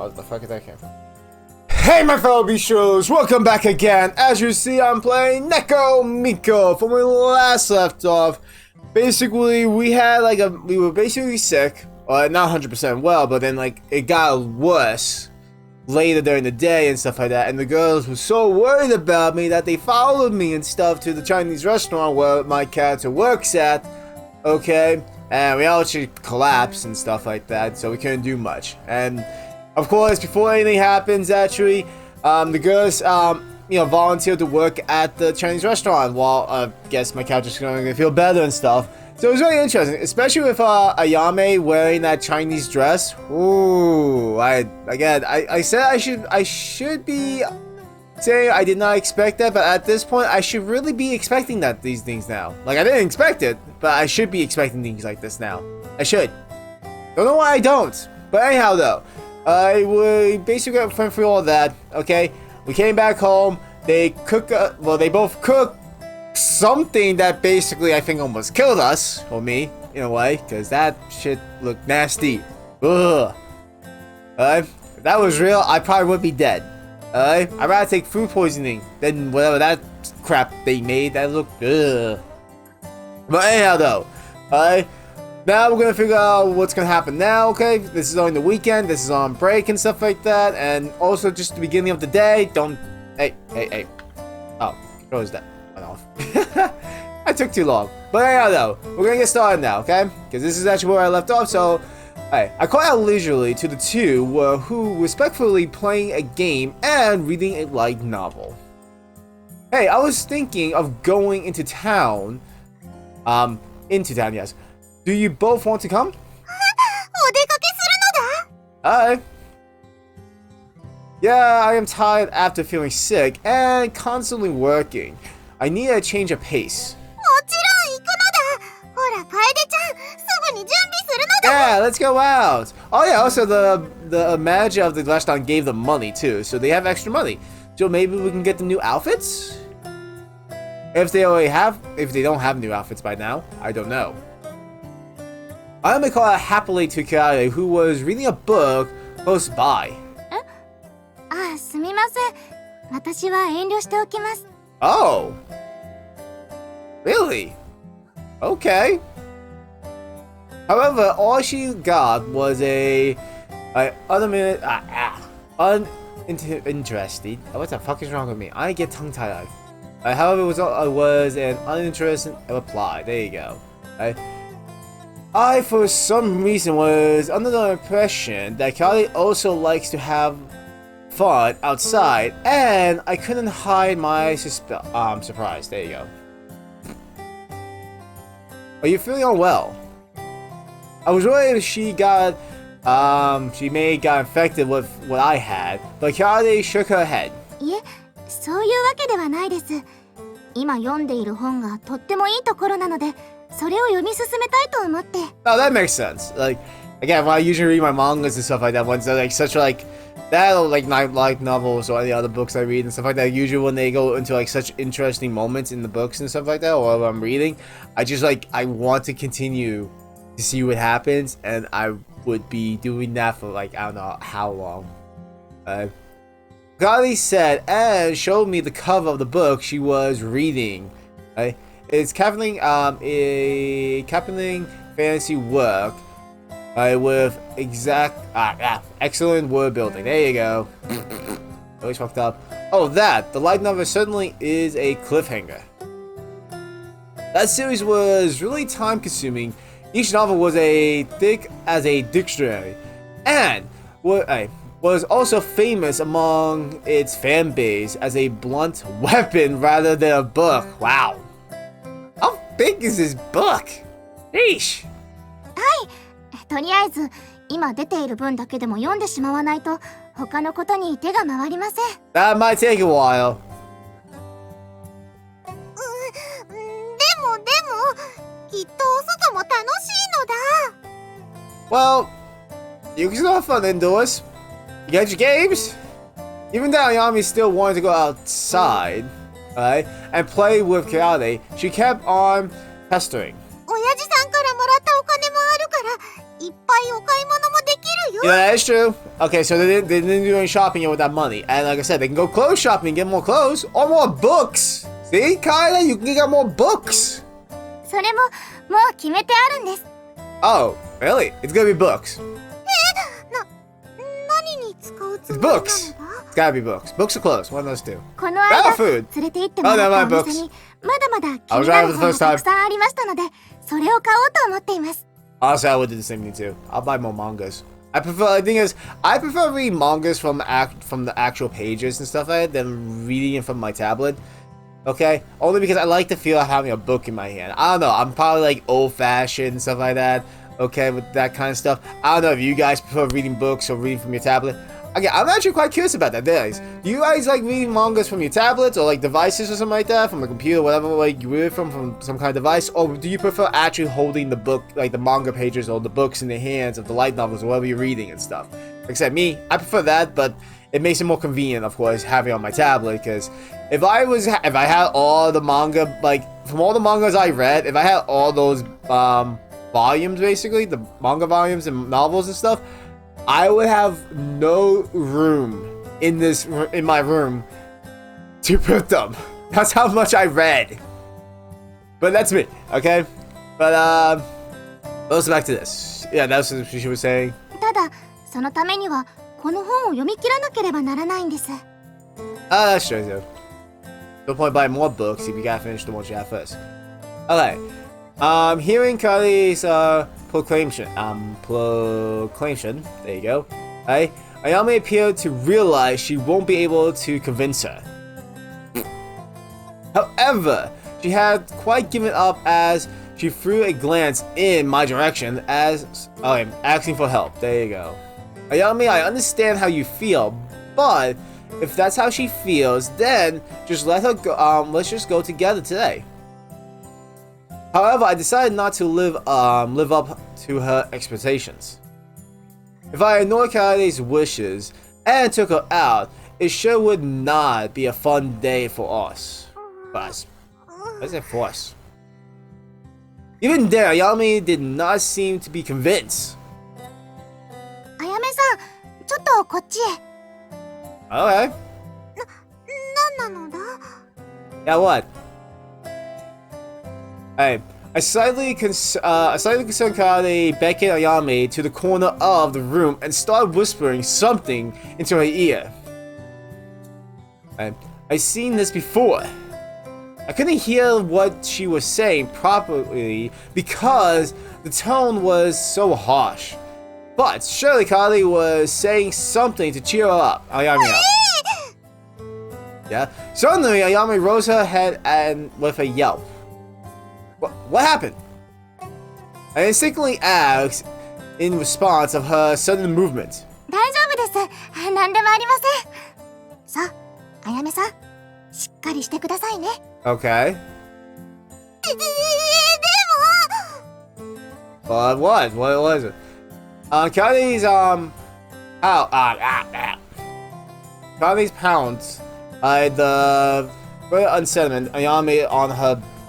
What the fuck did that come from? Hey my fellow Beastros, welcome back again. As you see, I'm playing NekoMiko. From when we last left off, basically we were basically sick, not 100% well, but then like it got worse later during the day and stuff like that, and the girls were so worried about me that they followed me and stuff to the Chinese restaurant where my character works at, okay, and we all actually collapsed and stuff like that, so we couldn't do much. And of course, before anything happens, actually, the girls, volunteered to work at the Chinese restaurant while, I guess my character's going to feel better and stuff. So it was really interesting, especially with Ayame wearing that Chinese dress. Ooh, I said I should be saying I did not expect that, but at this point I should really be expecting these things now. Like, I didn't expect it, but I should be expecting things like this now. I should. Don't know why I don't. But anyhow, though, we basically went through all that. Okay, we came back home. They both cooked something that basically I think almost killed us, or me, in a way, because that shit looked nasty. Ugh. If that was real, I probably would be dead. I'd rather take food poisoning than whatever that crap they made. That looked ugh. But anyhow, though, now we're gonna figure out what's gonna happen now. Okay, this is on the weekend. This is on break and stuff like that, and also just the beginning of the day. Hey. Oh, controller's dead. Off. I took too long. But anyhow, though, we're gonna get started now, okay? Because this is actually where I left off. So, I call out leisurely to the two who respectfully playing a game and reading a light novel. Hey, I was thinking of going into town. Yes. Do you both want to come? Yeah, I am tired after feeling sick and constantly working. I need a change of pace. Yeah, let's go out. Oh yeah, also the manager of the restaurant gave them money too, so they have extra money. So maybe we can get the new outfits? If they don't have new outfits by now, I don't know. I'm gonna call out happily to Kare, who was reading a book close by. Oh, really? Okay. However, all she got was uninterested. What the fuck is wrong with me? I get tongue-tied. However, it was an uninterested reply. There you go. I, for some reason, was under the impression that Kari also likes to have fun outside, and I couldn't hide my surprise. There you go. Are you feeling unwell? I was worried she may have got infected with what I had, but Kari shook her head. Oh, that makes sense. Like, again, when I usually read my mangas and stuff like that, once they're like such like that, or like light novels or any other books I read and stuff like that, usually when they go into like such interesting moments in the books and stuff like that, or I'm reading, I want to continue to see what happens, and I would be doing that for like I don't know how long. Gali said and showed me the cover of the book she was reading. It's a captivating fantasy work with excellent word building. There you go. Always fucked up. Oh, the light novel certainly is a cliffhanger. That series was really time consuming. Each novel was as thick as a dictionary, and was also famous among its fan base as a blunt weapon rather than a book. Wow. How big is this book? Yeesh. That might take a while. Well, you can still have fun indoors. You got your games. Even though Ayame still wanted to go outside, and play with Kare, she kept on pestering. Yeah, that is true. Okay, so they didn't do any shopping yet with that money. And like I said, they can go clothes shopping and get more clothes. Or more books. See, Kyla? You can get more books. それももう決めてあるんです。 Oh, really? It's gonna be books. 何に使うつ It's もりなの books. だ It's gotta be books. Books or clothes. One of those two. この間 food. 連れて行ってもらったお店にまだまだ気になる本がたくさんありましたので、それを買おうと思っています。 Honestly, I would do the same thing too. I'll buy more mangas. I prefer. The thing is, I prefer reading mangas from the actual pages and stuff like that than reading it from my tablet. Okay, only because I like the feel of having a book in my hand. I don't know. I'm probably like old-fashioned and stuff like that. Okay, with that kind of stuff. I don't know if you guys prefer reading books or reading from your tablet. Okay, I'm actually quite curious about that. Guys, do you guys like reading mangas from your tablets or like devices or something like that, from a computer, whatever, like you read it from some kind of device, or do you prefer actually holding the book, like the manga pages or the books in the hands of the light novels or whatever you're reading and stuff? Except me, I prefer that, but it makes it more convenient, of course, having it on my tablet. Because if I had all the manga, like from all the mangas I read, if I had all those volumes, basically the manga volumes and novels and stuff, I would have no room in my room to put them. That's how much I read. But that's me, okay? But let's back to this. Yeah, that's what she was saying. ただそのためにはこの本を読み切らなければならないんです。 That's true too. No point buying more books if you gotta finish the ones you have first. Okay. Hearing Kari's proclamation. There you go. Right? Ayame appeared to realize she won't be able to convince her. However, she had quite given up as she threw a glance in my direction as asking for help. There you go. Ayame, I understand how you feel, but if that's how she feels, then just let her go. Let's just go together today. However, I decided not to live up to her expectations. If I ignored Kari's wishes and took her out, it sure would not be a fun day for us. But I said for us. Even there, Ayame did not seem to be convinced. あやめさん、ちょっとこっちへ。Okay. なんなのだ？ Yeah, what? Hey, I slightly concerned Kari beckoned Ayame to the corner of the room and started whispering something into her ear. I've seen this before. I couldn't hear what she was saying properly because the tone was so harsh. But surely Kari was saying something to cheer her up. Ayame up. Yeah. Suddenly, Ayame rose her head and with a yelp. What happened? I instinctively asked in response of her sudden movement. 大丈夫です。何でもありません。さあ、あやめさん、しっかりしてくださいね。Okay. でも。What was it? Kari's Kari's pounds the very unsentiment Ayame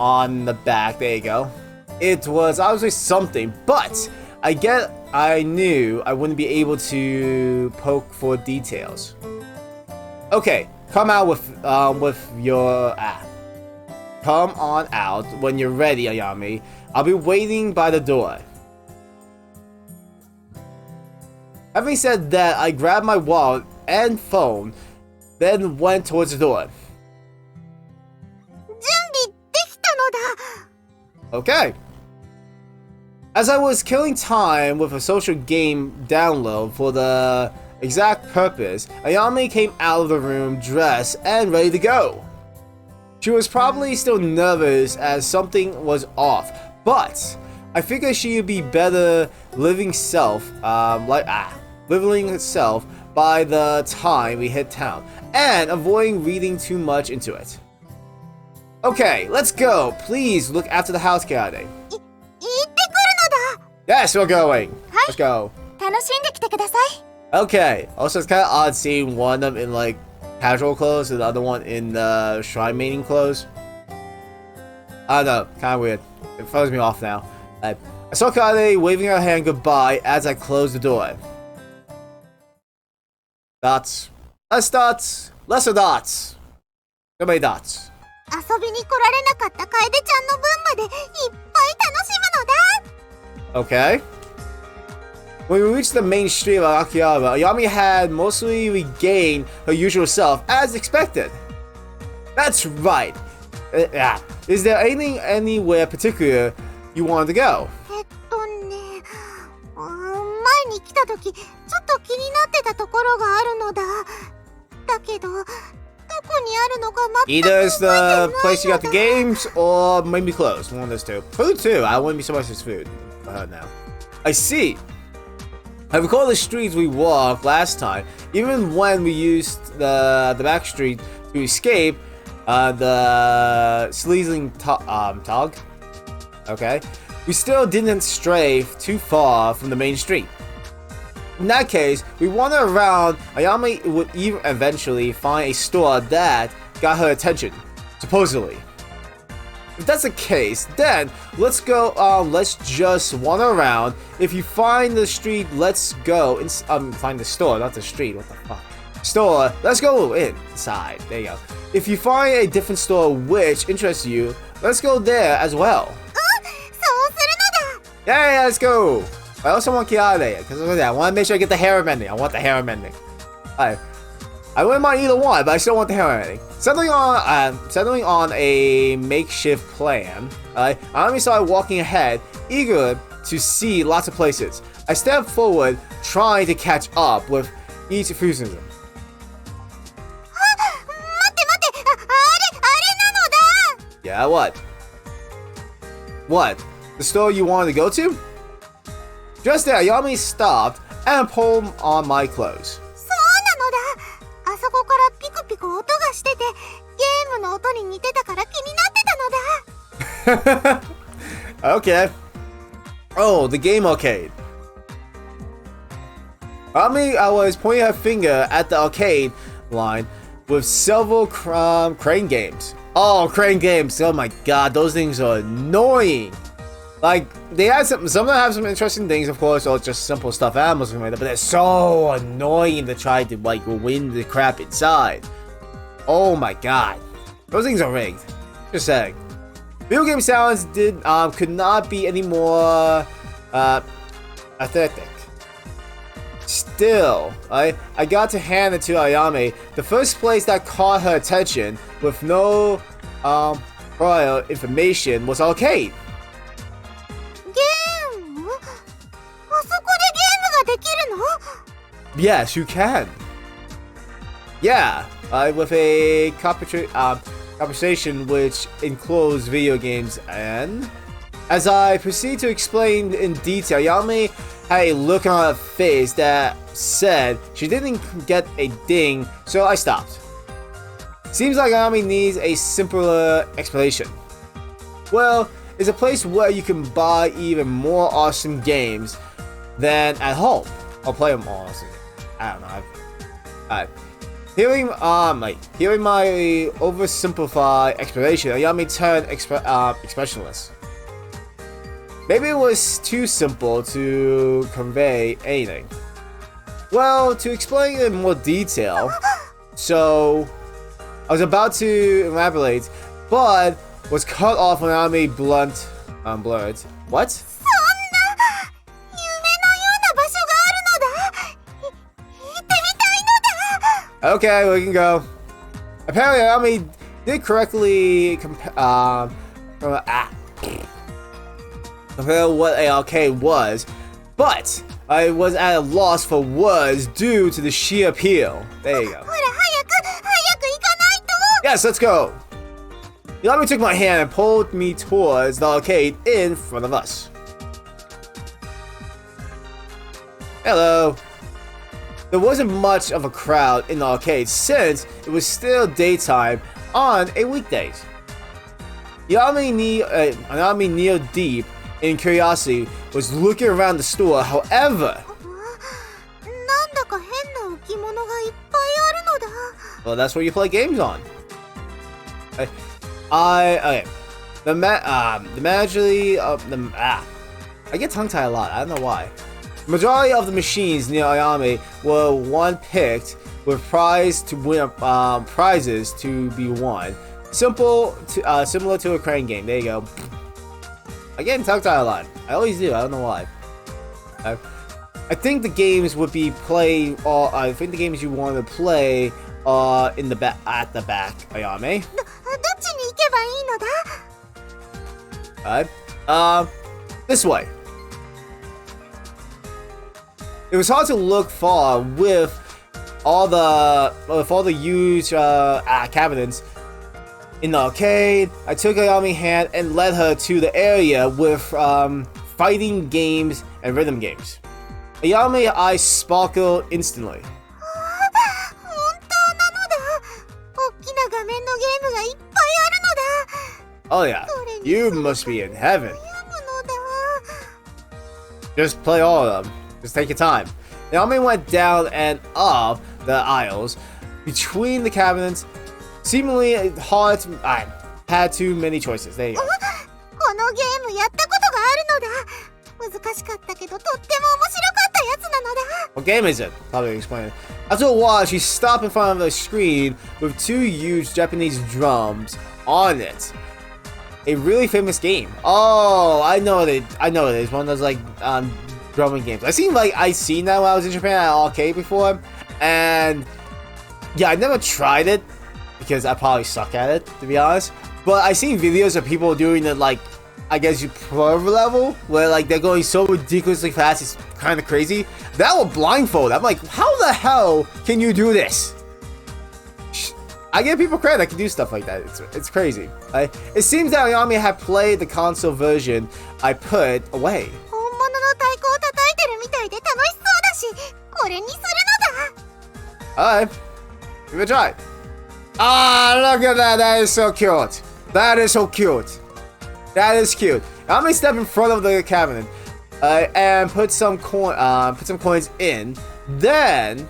on the back. There you go. It was obviously something, but I knew I wouldn't be able to poke for details. Okay, come out with your come on out when you're ready, Ayame. I'll be waiting by the door. Having said that, I grabbed my wallet and phone, then went towards the door. 準備できたのだ。 Okay. As I was killing time with a social game download for the exact purpose, Ayame came out of the room dressed and ready to go. She was probably still nervous as something was off, but I figured she'd be better living herself by the time we hit town, and avoiding reading too much into it. Okay, let's go. Please look after the house, Kari. 行ってくるのだ。 Yes, we're going. Let's go. 楽しんできてください。 Okay. Also, it's kind of odd seeing one of them in like casual clothes and the other one in the shrine mating clothes. I don't know. Kind of weird. It throws me off now. I saw Kari waving her hand goodbye as I closed the door. Dots. Less dots. Lesser dots. Too many dots. 遊びに来られなかった楓ちゃんの分までいっぱい楽しむのだ。 Okay. When we reached the main street of Akihabara, Ayame had mostly regained her usual self, as expected. That's right. Yeah. Is there anything anywhere particular you wanted to go? 前に来た時ちょっと気になってたところがあるのだ。だけどどこにあるのか全く Either it's 覚え the てない place you の got the だ。 games, or maybe clothes. One of those two. Food too. I wouldn't be surprised if it's food. For her now. I see. I recall the streets we walked last time. Even when we used the back street to escape the sleazing tog. Okay. We still didn't stray too far from the main street. In that case, we wandered around. Ayame would even eventually find a store that got her attention, supposedly. If that's the case, then let's go. Let's just wander around. If you find the street, let's go. Find the store, not the street. What the fuck? Store. Let's go inside. There you go. If you find a different store which interests you, let's go there as well. Yeah, let's go. I also want to get out of there because I want to make sure I get the hair mending. I want the hair mending. I wouldn't mind either one, but I still want the hair mending. Settling on a makeshift plan, Ayame started walking ahead, eager to see lots of places. I stepped forward, trying to catch up with each enthusiasm. Yeah, what? What? The store you wanted to go to? Just there, Ayame stopped and pulled on my clothes. あそこからピクピク音がしてて、ゲームの音に似てたから気になってたのだ。Okay. Oh, the game arcade. I was pointing her finger at the arcade line with several crane games. Oh, crane games. Oh my god, those things are annoying. Like, they have some of them have some interesting things, of course, or just simple stuffed animals and like that, but they're so annoying to try to, like, win the crap inside. Oh my god. Those things are rigged. Just saying. Video game sounds could not be any more aesthetic. Still, I got to hand it to Ayame. The first place that caught her attention with no prior information was arcade. Yes, you can. Yeah, with a conversation which enclosed video games, and as I proceed to explain in detail, Ayame had a look on her face that said she didn't get a ding, so I stopped. Seems like Ayame needs a simpler explanation. Well, it's a place where you can buy even more awesome games than at home. I'll play them all. I don't know. Hearing my oversimplified explanation, Ayame turned expressionless. Maybe it was too simple to convey anything. Well, to explain in more detail, so I was about to elaborate, but was cut off when Ayame blurred. What? Okay, we can go. Apparently, Ayame did correctly compare what a arcade was, but I was at a loss for words due to the sheer appeal. There you go. Yes, let's go. Ayame took my hand and pulled me towards the arcade in front of us. Hello. There wasn't much of a crowd in the arcade since it was still daytime on a weekdays. Ayame, knee deep in curiosity, was looking around the store. However, well, that's where you play games on. I get tongue-tied a lot. I don't know why. The majority of the machines near Ayame were one picked with prizes to be won. Similar to a crane game. There you go. Again, tongue-tied a lot. I always do. I don't know why. I think the games would be played. I think the games you want to play in the back at the back. Ayame. どっちに行けばいいのだ Alright. This way. It was hard to look far with all the huge cabinets in the arcade. I took Ayame's hand and led her to the area with fighting games and rhythm games. Ayame's eyes sparkled instantly. 本当なのだ大きな画面のゲームがいっぱいあるのだ Oh yeah, you must be in heaven. 悩むのだ Just play all of them. Just take your time. Ayame went down and up the aisles between the cabinets. Seemingly hard to... I had too many choices. There you go. このゲームやったことがあるのだ難しかったけどとっても面白かったやつなのだ What game is it? Probably explain it. After a while, she stopped in front of the screen with two huge Japanese drums on it. A really famous game. Oh, I know it. I know it is one of those like drumming games. I seen that when I was in Japan at an arcade before, and yeah, I never tried it because I probably suck at it, to be honest. But I seen videos of people doing it like, I guess you pro level, where like they're going so ridiculously fast, it's kind of crazy. That was blindfold. I'm like, how the hell can you do this? I give people credit that can do stuff like that. It's crazy. It seems that Ayame had played the console version I put away. 本物の太鼓を叩いてるみたいで楽しそうだしこれにするのだ Alright, give it a try. Ah, look at that. That is so cute. That is so cute. That is cute. I'm gonna step in front of the cabinet and put some coins in. Then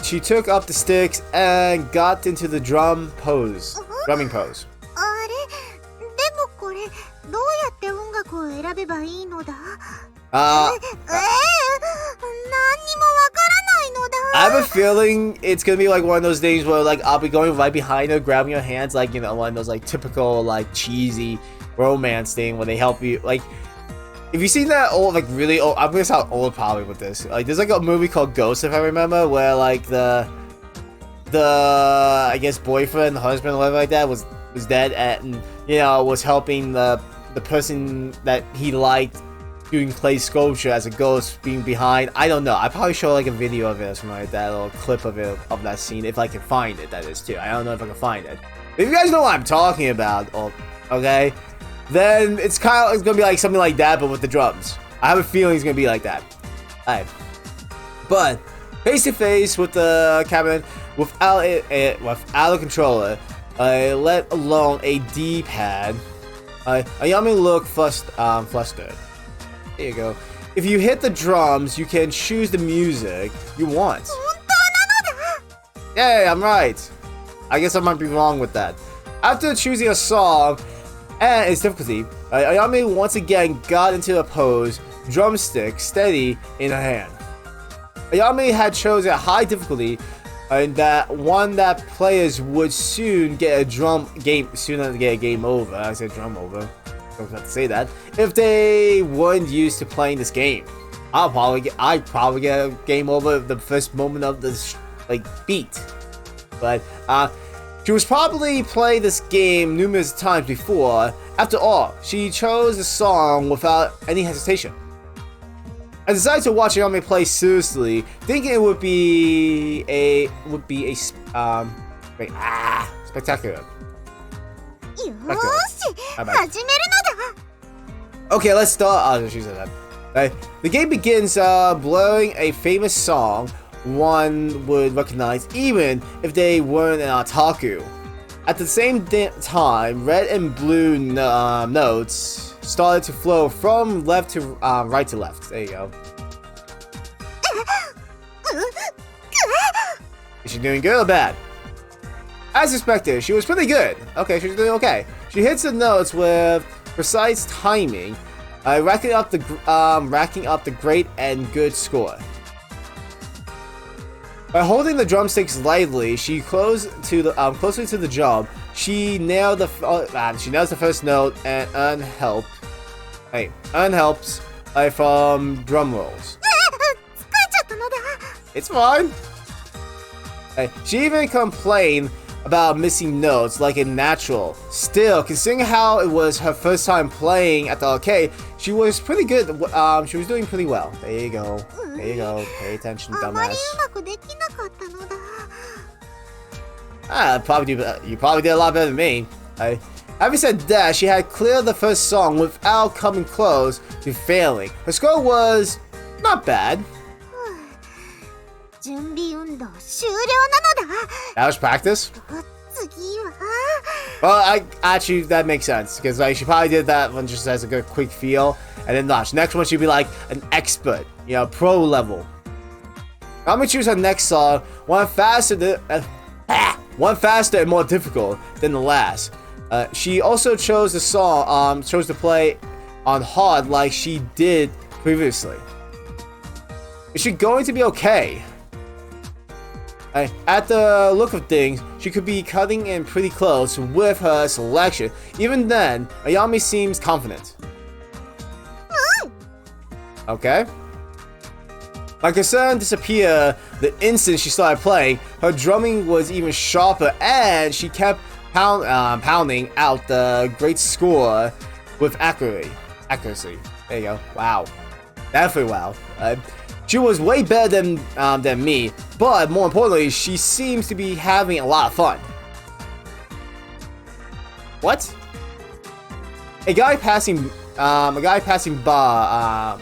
she took up the sticks and got into the drumming pose. あれでもこれどうやって音楽を選べばいいのだ何にもわからないのだ I have a feeling it's gonna be like one of those things where like I'll be going right behind her, grabbing your hands, like, you know, one of those like typical like cheesy romance thing where they help you. Like, if you've seen that old, like really old, I'm gonna sound old probably with this. Like, there's like a movie called Ghost, if I remember, where like the I guess boyfriend, husband, or whatever like that was dead and, you know, was helping the person that he liked doing clay sculpture as a ghost being behind. I don't know. I probably show like a video of it or something like that, or a clip of it, of that scene, if I can find it, that is too. I don't know if I can find it. If you guys know what I'm talking about, okay, then it's gonna be like something like that, but with the drums. I have a feeling it's gonna be like that. Alright. But face to face with the cabinet without a controller, let alone a D-pad, Ayame looked flustered. There you go. If you hit the drums, you can choose the music you want. Yeah, I'm right. I guess I might be wrong with that. After choosing a song and its difficulty, Ayame once again got into a pose, drumstick steady in her hand. Ayame had chosen a high difficulty, and that one that players would soon get a game over. I said drum over. I was about to say that. If they weren't used to playing this game, I'd probably get a game over the first moment of this beat. But she was probably played this game numerous times before. After all, she chose the song without any hesitation. I decided to watch Ayame play seriously, thinking it would be spectacular. Okay, let's start. Oh, she said that. The game begins blurring a famous song one would recognize even if they weren't an otaku. At the same time, red and blue notes started to flow from left to right to left. There you go. Is she doing good or bad? As expected, she was pretty good. Okay, she's doing okay. She hits the notes with precise timing, racking up the great and good score. By holding the drumsticks lightly, she closely to the drum. She nails the first note and unhelps from drum rolls. It's fine. She even complained about missing notes like a natural. Still, considering how it was her first time playing at the arcade, she was pretty good. She was doing pretty well. There you go. There you go. Pay attention, dumbass. You probably did a lot better than me. Having said that, she had cleared the first song without coming close to failing. Her score was not bad. That was practice? Well, actually, that makes sense, because like, she probably did that one just as a good quick feel, and then next one she'd be like an expert, pro level. I'm gonna choose her next song, one faster and more difficult than the last. She also chose the song, chose to play on hard like she did previously. Is she going to be okay? At the look of things, she could be cutting in pretty close with her selection. Even then, Ayame seems confident. Okay. My concern disappeared the instant she started playing. Her drumming was even sharper, and she kept pounding out the great score with accuracy. There you go. Wow. Definitely wow. She was way better than me, but more importantly, she seems to be having a lot of fun. What? A guy passing by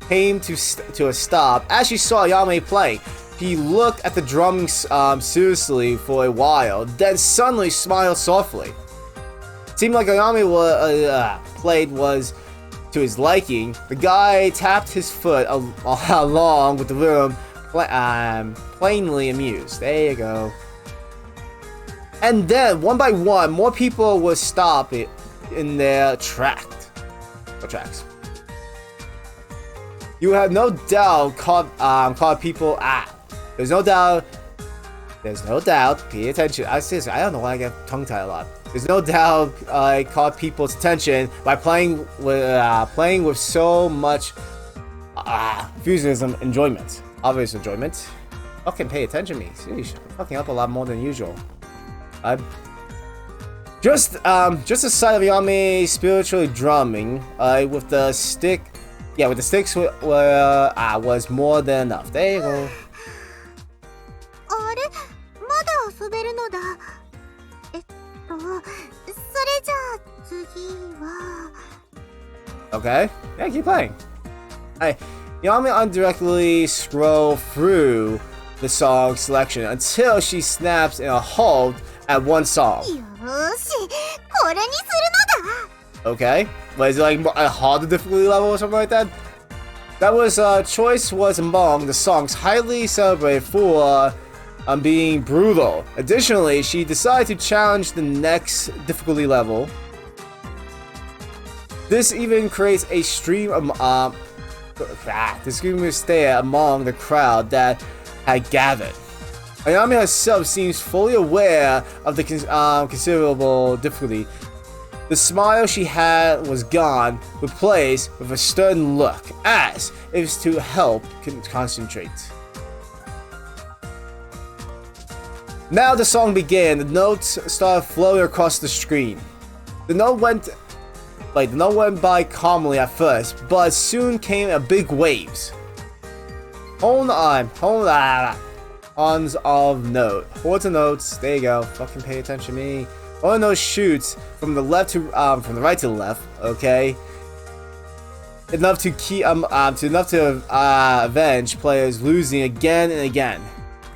came to a stop as she saw Ayame playing. He looked at the drumming seriously for a while, then suddenly smiled softly. Seemed like Ayame played was to his liking. The guy tapped his foot along with the rhythm, plainly amused. There you go. And then, one by one, more people would stop in their tracks. You have no doubt caught people. There's no doubt. Pay attention. I don't know why I get tongue-tied a lot. There's no doubt I caught people's attention by playing with so much enthusiasm, enjoyment, obvious enjoyment. Fucking pay attention to me. Sheesh, I'm fucking up a lot more than usual. Just the sight of Ayame spiritually drumming with the stick. Yeah, with the sticks was more than enough. There you go. Okay, yeah, keep playing. Ayame indirectly scroll through the song selection until she snaps in a halt at one song. Okay, but is it like a harder difficulty level or something like that? That was choice was among the songs highly celebrated for being brutal. Additionally, she decided to challenge the next difficulty level. This even creates a stream of stare among the crowd that had gathered. Ayame herself seems fully aware of the considerable difficulty. The smile she had was gone, replaced with a stern look, as if to help concentrate. Now the song began. The notes started flowing across the screen. The note went by calmly at first, but soon came a big waves. Horns of notes. There you go. Fucking pay attention to me. One of those shoots from the right to the left. Okay. Enough to avenge players losing again and again.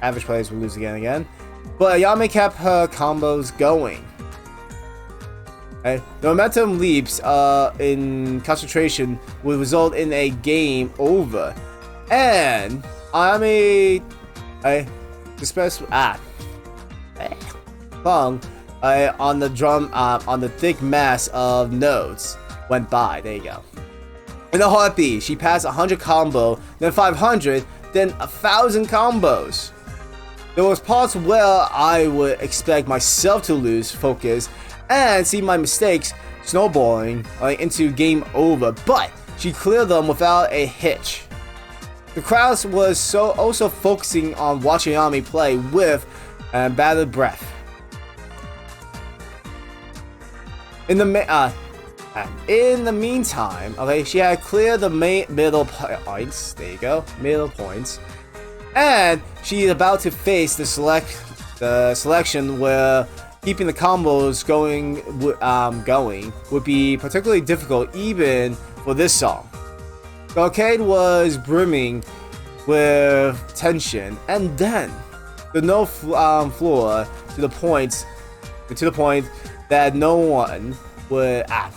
Average players will lose again and again. But Ayame kept her combos going. Okay. The momentum leaps in concentration will result in a game over. And Ayame on the drum on the thick mass of notes went by. There you go. In a heartbeat, she passed 100 combo, then 500, than 1,000 combos. There was parts where I would expect myself to lose focus and see my mistakes snowballing into game over, but she cleared them without a hitch. The crowd was also focusing on watching Ayame play with bated breath. In the meantime, okay, she had cleared the middle points. There you go, middle points, and she's about to face the selection where keeping the combos going would be particularly difficult, even for this song. The arcade was brimming with tension, and then the note floor to the point that no one would. I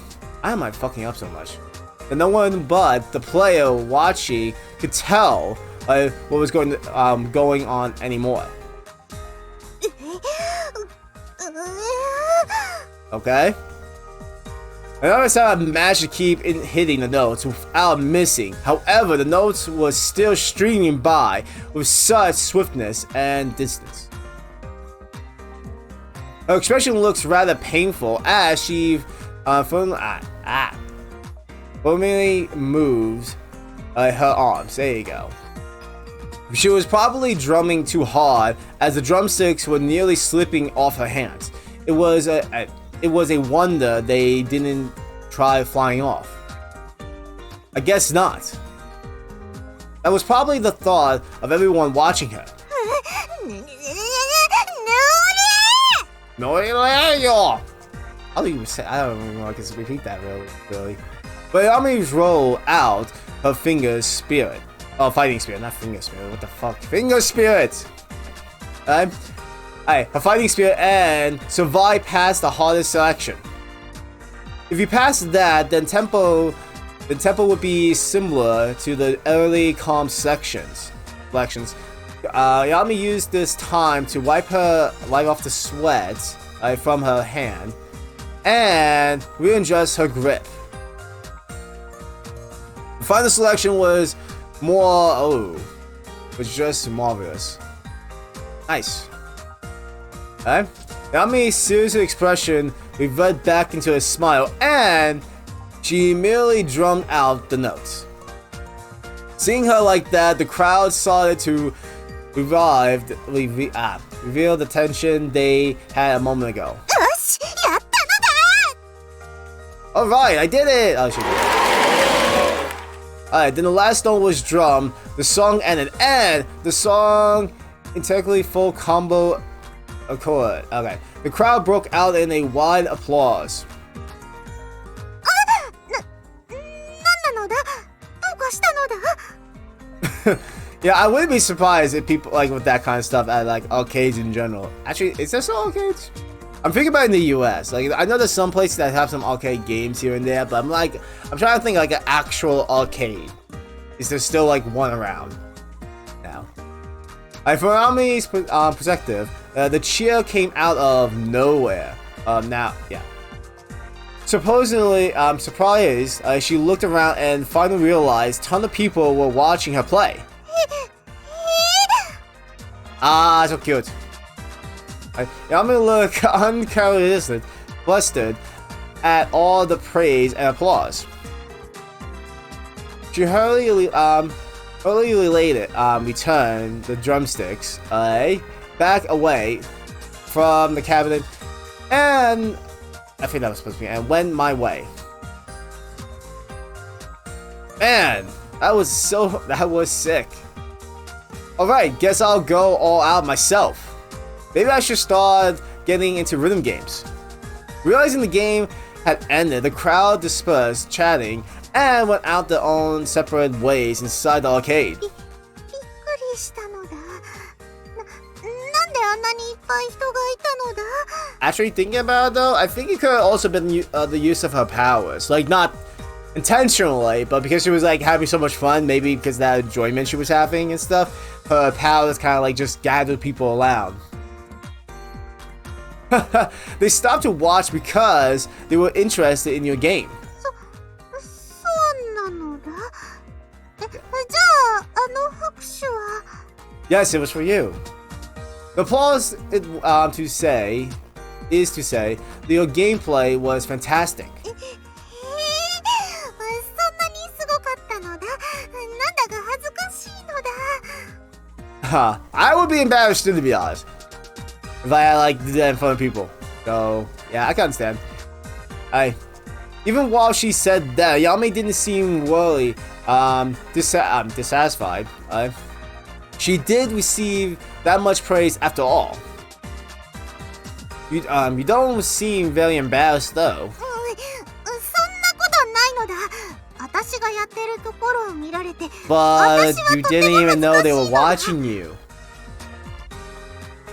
am fucking up so much. And no one but the player watching could tell what was going on anymore. Okay. I noticed how I managed to keep hitting the notes without missing. However, the notes was still streaming by with such swiftness and distance. Her expression looks rather painful as she firmly moves her arms. There you go. She was probably drumming too hard as the drumsticks were nearly slipping off her hands. It was a wonder they didn't try flying off. I guess not. That was probably the thought of everyone watching her. No, I don't even know I can repeat that really. But Ayame's roll out her finger spirit. Oh, fighting spirit, not finger spirit. What the fuck? Finger spirit! Her fighting spirit and survive past the hardest selection. If you pass that, then tempo would be similar to the early calm selections. Ayame used this time to wipe off the sweat from her hand and readjust her grip. The final selection was just marvelous. Nice. Ayame's serious expression reverted back into a smile, and she merely drummed out the notes. Seeing her like that, the crowd started to reveal the tension they had a moment ago. Alright, I did it! Oh, she did it. Alright, then the last note was drummed, the song ended, and the song integrally full combo accord. Okay, the crowd broke out in a wide applause. Yeah, I wouldn't be surprised if people with that kind of stuff at arcades in general. Actually, is there still arcades? I'm thinking about in the US. I know there's some places that have some arcade games here and there, but I'm trying to think an actual arcade. Is there still one around now? From Ayame's perspective, the cheer came out of nowhere. Supposedly, surprised, she looked around and finally realized a ton of people were watching her play. So cute. Ayame looked uncharacteristic, flustered at all the praise and applause. She hurriedly returned the drumsticks back away from the cabinet, and I think that was supposed to be, and went my way. Man, that was sick. Alright, guess I'll go all out myself. Maybe I should start getting into rhythm games. Realizing the game had ended, the crowd dispersed, chatting, and went out their own separate ways inside the arcade. Actually, thinking about it though, I think it could have also been the use of her powers. Not intentionally, but because she was having so much fun, maybe because of that enjoyment she was having and stuff, her powers kind of just gathered people around. They stopped to watch because they were interested in your game. Yes, it was for you. The applause is to say your gameplay was fantastic. そんなにすごかったのだ。なんだか恥ずかしいのだ。I would be embarrassed too, to be honest, if I like did that in front of people. So yeah, I can understand. Even while she said that, Ayame didn't seem really dissatisfied. She did receive that much praise after all. You don't seem very embarrassed though. そんなことないのだ。私がやってるところを見られて、 But you didn't even know they were watching you.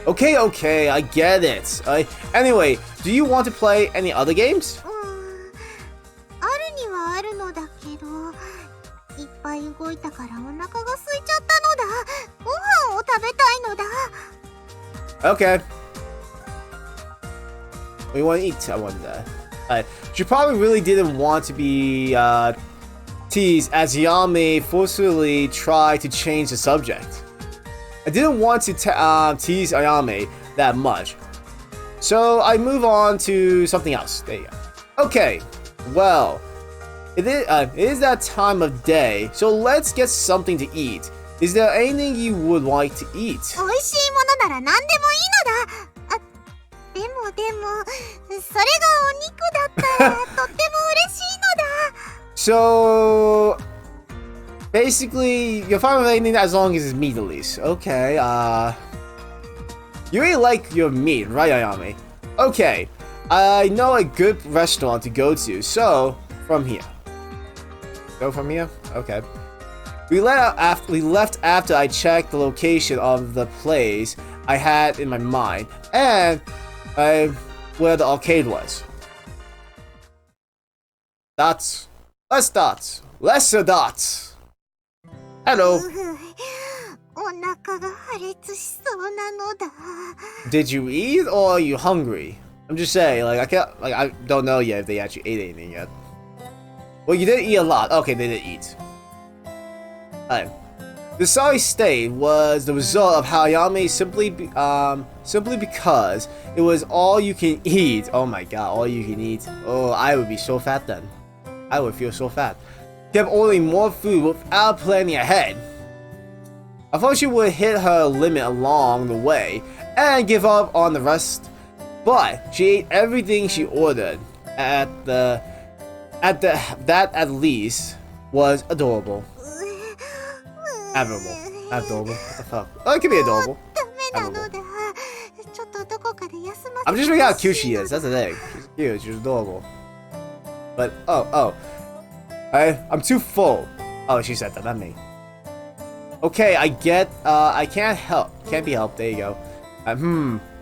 Okay, I get it. Anyway, do you want to play any other games? あるにはあるのだけど、いっぱい動いたからお腹が空いちゃったのだ。ご飯を食べたいのだ。Okay. We want to eat, I wonder. She probably really didn't want to be teased as Ayame forcefully tried to change the subject. I didn't want to tease Ayame that much. So I move on to something else. There you go. Okay, well, it is that time of day, so let's get something to eat. Is there anything you would like to eat? 美味しいものなら何でもいいのだ。でも、それがお肉だったらとっても嬉しいのだ。So basically, you're fine with anything as long as it's meat at least. Okay, you really like your meat, right, Ayame? Okay, I know a good restaurant to go to, so from here. Go from here? Okay. We left after I checked the location of the place I had in my mind and where the arcade was. Dots. Less dots. Lesser dots. Hello. お腹が破裂しそうなのだ。 Did you eat or are you hungry? I'm just saying, I don't know yet if they actually ate anything yet. Well, you did eat a lot. Okay, they did eat. The sorry state was the result of how Ayame simply because it was all you can eat. Oh my god, all you can eat. Oh, I would be so fat then. I would feel so fat. Kept ordering more food without planning ahead. I thought she would hit her limit along the way and give up on the rest, but she ate everything she ordered. That at least was adorable. Adorable. Adorable. What the fuck? Oh, it could be adorable. Adorable. I'm just figuring out how cute she is. That's the thing. She's cute. She's adorable. But I'm too full. Oh, she said that, not me. Okay, I get. I can't help. Can't be helped. There you go.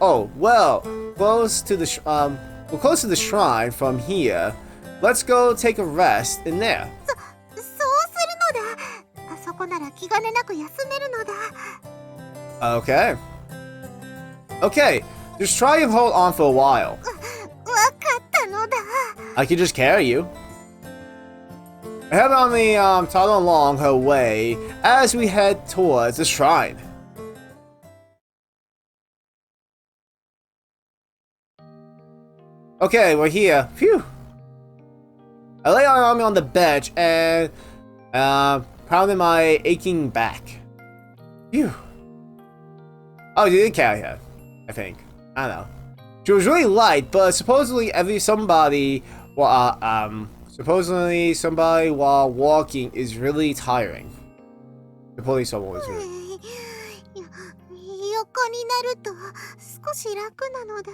Oh well. Close to the we're close to the shrine from here. Let's go take a rest in there. そうするのだ。あそこなら気兼ねなく休めるのだ。Okay. Okay. Just try and hold on for a while. わかったのだ。I can just carry you. I have Ami toddle along her way as we head towards the shrine. Okay, we're here. Phew. I lay Ami on the bench and pounded my aching back. Phew. Oh, you did carry her, I think. I don't know. She was really light, but supposedly somebody while walking is really tiring. Supposedly someone was really. 横になると少し楽なのだ。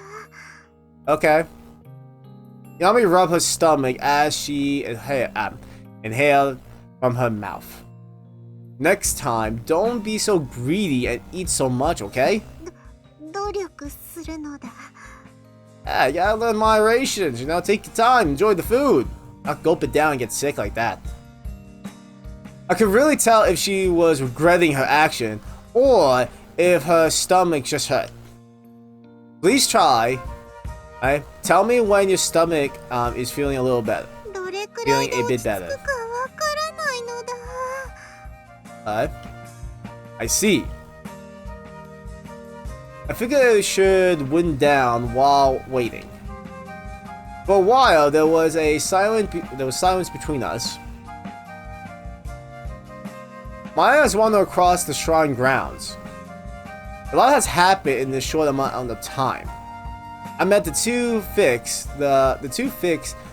Okay. Yami rubbed her stomach as she inhaled from her mouth. Next time, don't be so greedy and eat so much, okay? 努力するのだ。Yeah, you gotta learn moderations, take your time, enjoy the food. Not gulp it down and get sick like that. I could really tell if she was regretting her action or if her stomach just hurt. Please try. Tell me when your stomach is feeling a little better. Feeling a bit better. I see. I figured I should wind down while waiting. For a while, there was silence between us. My eyes wandered across the shrine grounds. A lot has happened in this short amount of time. I met the two fix the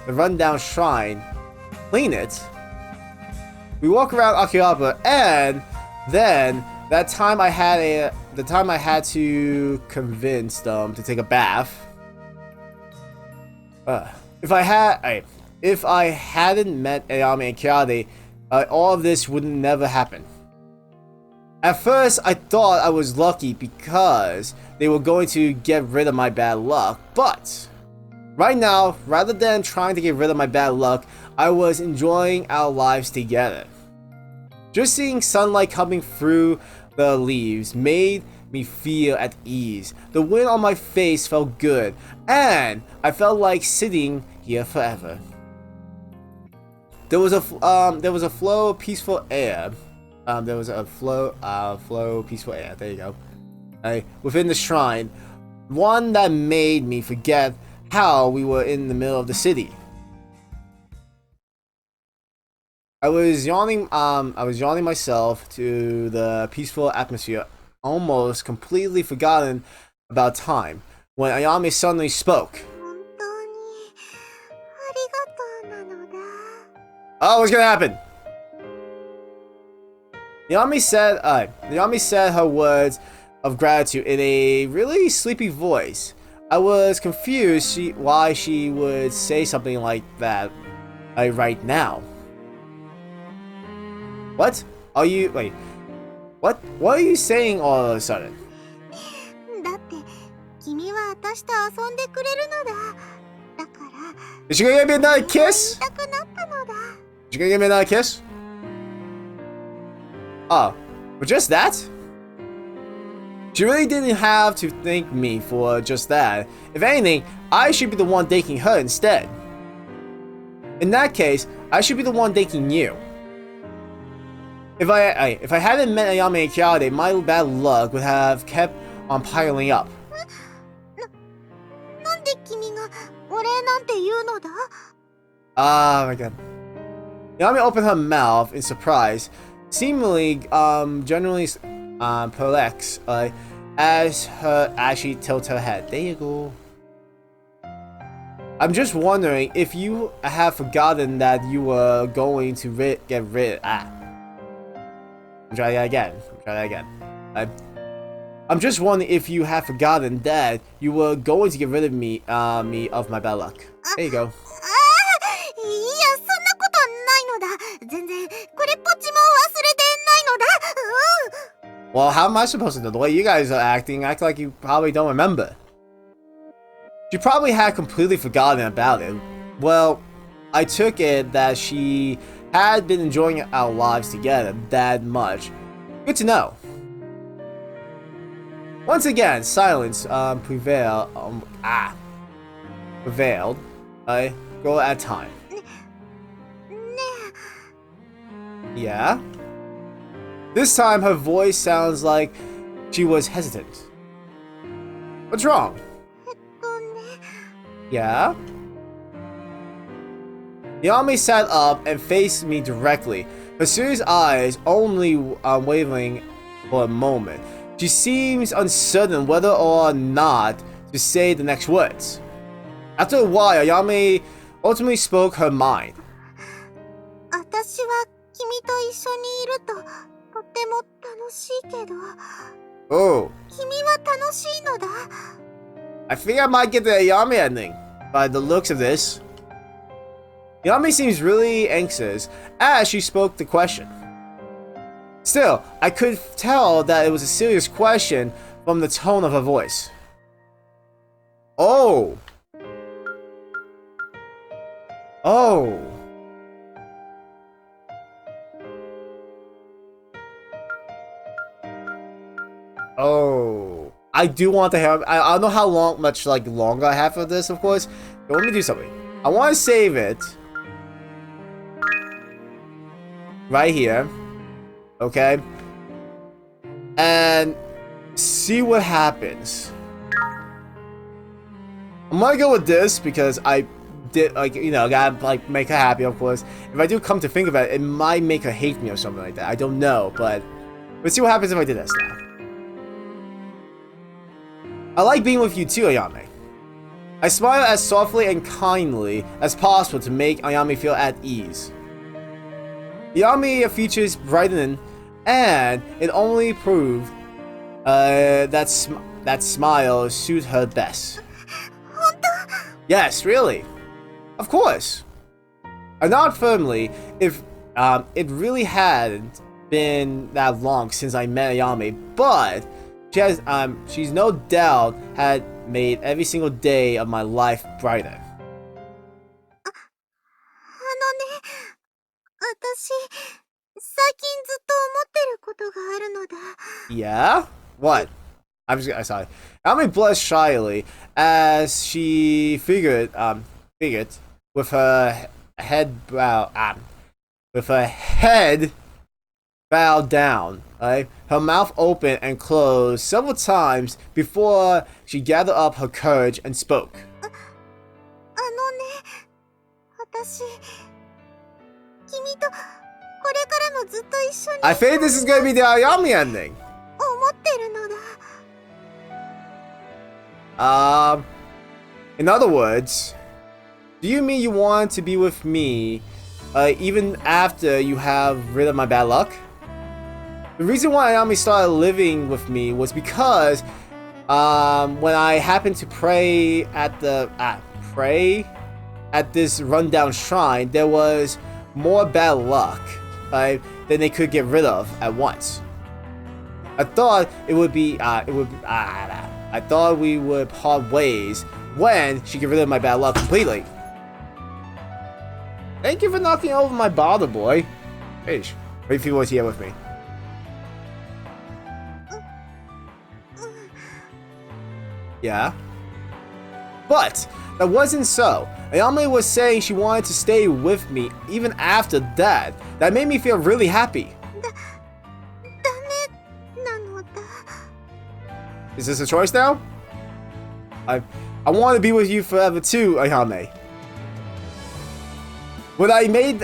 rundown shrine, clean it. We walk around Akihabara, and then the time I had to convince them to take a bath. If I hadn't met Ayame and Kyoto, all of this would never happen. At first, I thought I was lucky because they were going to get rid of my bad luck, but right now, rather than trying to get rid of my bad luck, I was enjoying our lives together. Just seeing sunlight coming through the leaves made me feel at ease. The wind on my face felt good, and I felt like sitting here forever. There was a flow of peaceful air. Peaceful air. There you go. Within the shrine, one that made me forget how we were in the middle of the city. I was yawning myself to the peaceful atmosphere, almost completely forgotten about time, when Ayame suddenly spoke. Oh, what's gonna happen? Ayame said her words of gratitude in a really sleepy voice. I was confused why she would say something like that right now. What? What are you saying all of a sudden? Is she gonna give me another kiss? Is she gonna give me another kiss? Oh, but just that? She really didn't have to thank me for just that. If anything, I should be the one thanking her instead. In that case, I should be the one thanking you. If I hadn't met Ayame and Kyoto, my bad luck would have kept on piling up. Oh my god. Ayame opened her mouth in surprise, seemingly generally perplexed as she tilted her head. There you go. I'm just wondering if you have forgotten that you were going to get rid. Try that again. I'm just wondering if you have forgotten that you were going to get rid of me of my bad luck. There you go. Well, how am I supposed to know? The way you guys are acting, act like you probably don't remember. She probably had completely forgotten about it. Well, I took it that she had been enjoying our lives together that much. Good to know. Once again, silence prevailed. Go at time. Yeah? This time her voice sounds like she was hesitant. What's wrong? Yeah? Ayame sat up and faced me directly, her serious eyes only wavering for a moment. She seems uncertain whether or not to say the next words. After a while, Ayame ultimately spoke her mind. Oh. I think I might get the Ayame ending, by the looks of this. Ayame seems really anxious as she spoke the question. Still, I could tell that it was a serious question from the tone of her voice. Oh. Oh. Oh. I do want to have. I don't know how much longer I have for this, of course. But let me do something. I want to save it right here. Okay. And See what happens. I'm gonna go with this because I did, like, you know, gotta, like, make her happy, of course. If I do come to think of it, it might make her hate me or something like that. I don't know, but let's see what happens if I did this now. I like being with you too, Ayame. I smile as softly and kindly as possible to make Ayame feel at ease. Ayame features brighten, and it only proved that smile suit her best. Yes, really. Of course. I nod firmly. If it really hadn't been that long since I met Ayame, but she's no doubt had made every single day of my life brighter. Yeah? What? I'm sorry. Ayame blushed shyly as she figured with her head bowed down, right? Her mouth opened and closed several times before she gathered up her courage and spoke. I think this is gonna be the Ayame ending. In other words, do you mean you want to be with me even after you have rid of my bad luck? The reason why Ayame started living with me was because when I happened to pray at this rundown shrine, there was more bad luck than they could get rid of at once. I thought I thought we would part ways when she get rid of my bad luck completely. Thank you for knocking over my bottle, boy. Hey, wait if he was here with me. Yeah? But that wasn't so. Ayame was saying she wanted to stay with me even after that. That made me feel really happy. Is this a choice now? I want to be with you forever too, Ayame. When I made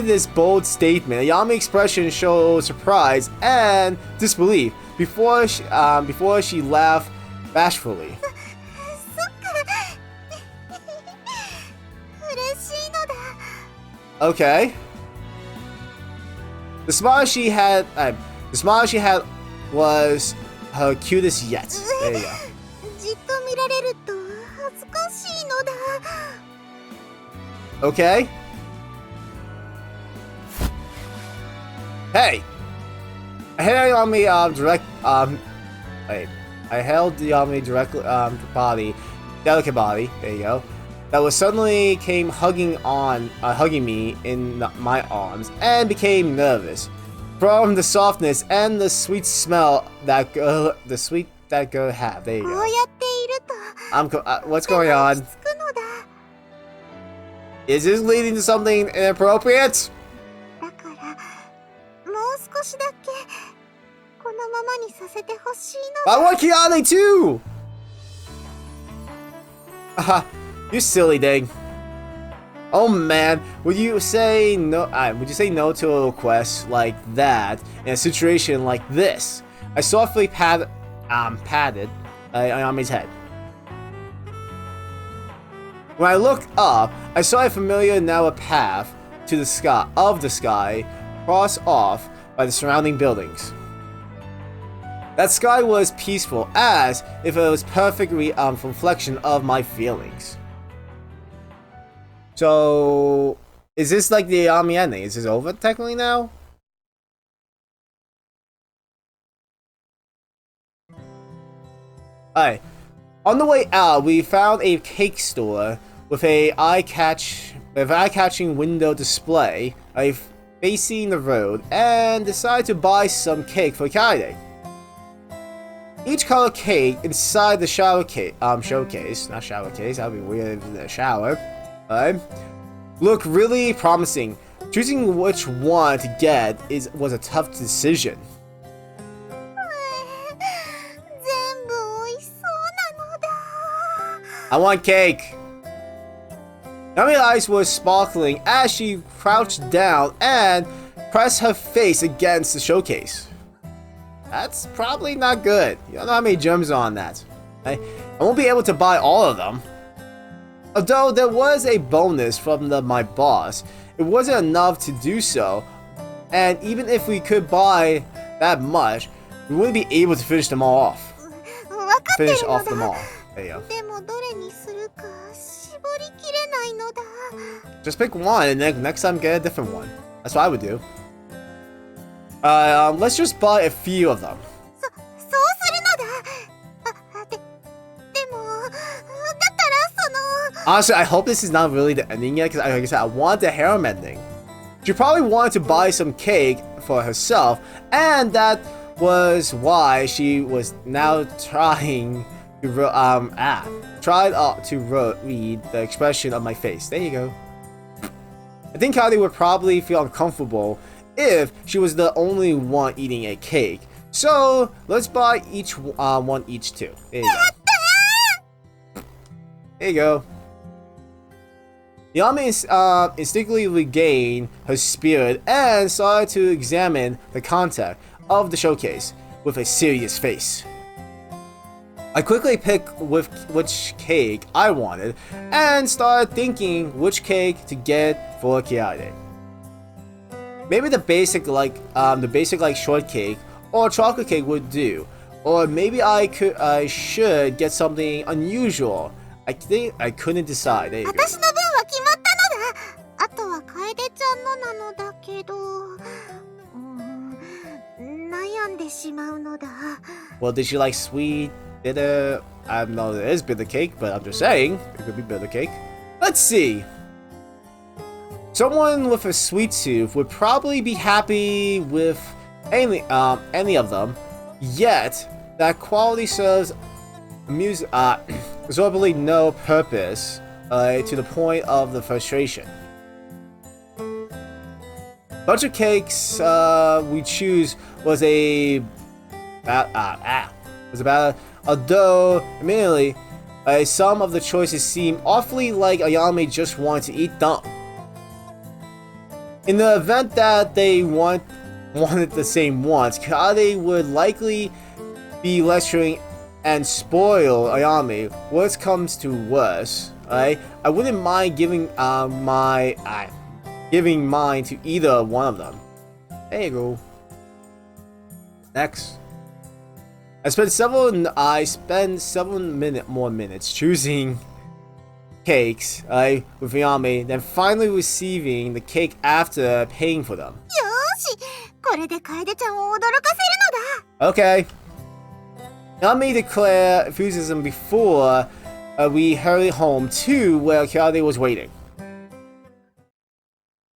this bold statement, Ayame's expression showed surprise and disbelief before she laughed bashfully. Okay. The smile she had was her cutest yet. There you go. Okay. Hey. I held Ayame directly delicate body. There you go. That was suddenly came hugging me in my arms and became nervous from the softness and the sweet smell that girl have. There you go. What's going on? Is this leading to something inappropriate? I want Kiane too! You silly thing. Oh man, would you say no to a request like that in a situation like this? I softly patted Ayame's head. When I looked up, I saw a familiar narrow path to the sky crossed off by the surrounding buildings. That sky was peaceful, as if it was perfectly reflection of my feelings. So, is this like the Ayame ending? Is this over technically now? Alright. On the way out, we found a cake store with a eye-catching window display facing the road, and decided to buy some cake for Kaide. Each color cake inside the showcase, not shower case, that'd be weird in the shower, look really promising. Choosing which one to get was a tough decision. I want cake. Yami's eyes were sparkling as she crouched down and pressed her face against the showcase. That's probably not good. You don't know how many gems are on that. I won't be able to buy all of them. Although there was a bonus from my boss, it wasn't enough to do so. And even if we could buy that much, we wouldn't be able to finish them all off. Finish off them all. There you go. Just pick one and then next time get a different one. That's what I would do. Let's just buy a few of them. Honestly, I hope this is not really the ending yet, because like I said, I want the harem ending. She probably wanted to buy some cake for herself, and that was why she was now trying to read the expression of my face. There you go. I think Kylie would probably feel uncomfortable if she was the only one eating a cake. So let's buy each one each too. There you go. There you go. Ayame instinctively regained her spirit and started to examine the content of the showcase with a serious face. I quickly picked which cake I wanted and started thinking which cake to get for Kiade. Maybe the basic shortcake or chocolate cake would do, or maybe I should get something unusual. I think I couldn't decide. There you go. Well, did you like sweet, bitter? I don't know, there is bitter cake, but I'm just saying it could be bitter cake. Let's see. Someone with a sweet tooth would probably be happy with any of them. Yet that quality serves absorbently no purpose to the point of the frustration. Bunch of cakes we choose was about although admittedly some of the choices seem awfully like Ayame just wanted to eat them. In the event that they wanted the same ones, Kade would likely be lecturing and spoil Ayame. Worst comes to worse, I wouldn't mind giving giving mine to either one of them. There you go. Next. I spent several more minutes choosing cakes with Ayame, then finally receiving the cake after paying for them. Okay. Ayame declared enthusiasm before we hurried home to where Kyade was waiting.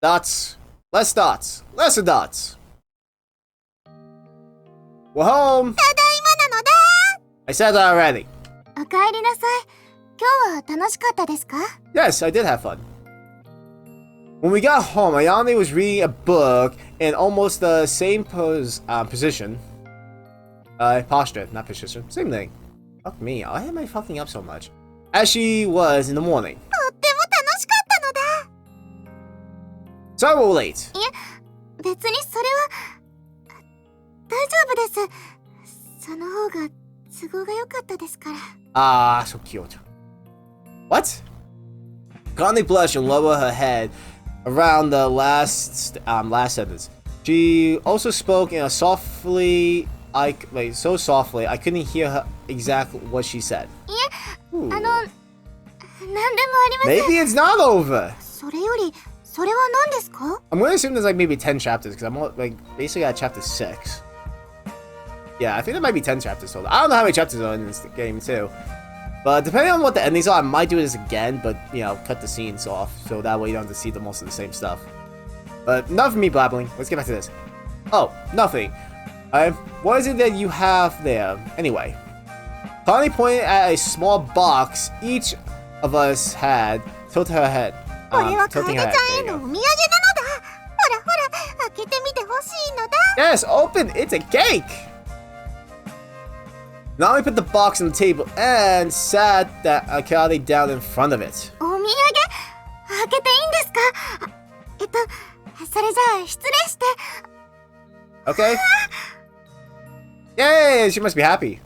Dots. Less dots. Lesser dots. We're home. I said that already. Yes, I did have fun. When we got home, Ayame was reading a book in almost the same position. Posture, not position. Same thing. Fuck me, why am I fucking up so much? As she was in the morning. So we're late. Ah, so cute. What? Connie blushed and lowered her head around the last sentence. She also spoke in a so softly I couldn't hear her exactly what she said. Ooh. Maybe it's not over. I'm gonna assume there's like maybe 10 chapters because I'm like basically at chapter 6. Yeah, I think there might be 10 chapters total. I don't know how many chapters are in this game too. But depending on what the endings are, I might do this again, but you know, cut the scenes off so that way you don't have to see the most of the same stuff. But enough of me blabbling. Let's get back to this. Oh, nothing. What is it that you have there? Anyway. Connie pointed at a small box each of us had, tilting her head. Tilting her head. There you go. Yes, open! It's a cake! Naomi put the box on the table and sat Akane down in front of it. お土産開けていいんですか？それじゃあ失礼して。 Okay. Yay! She must be happy.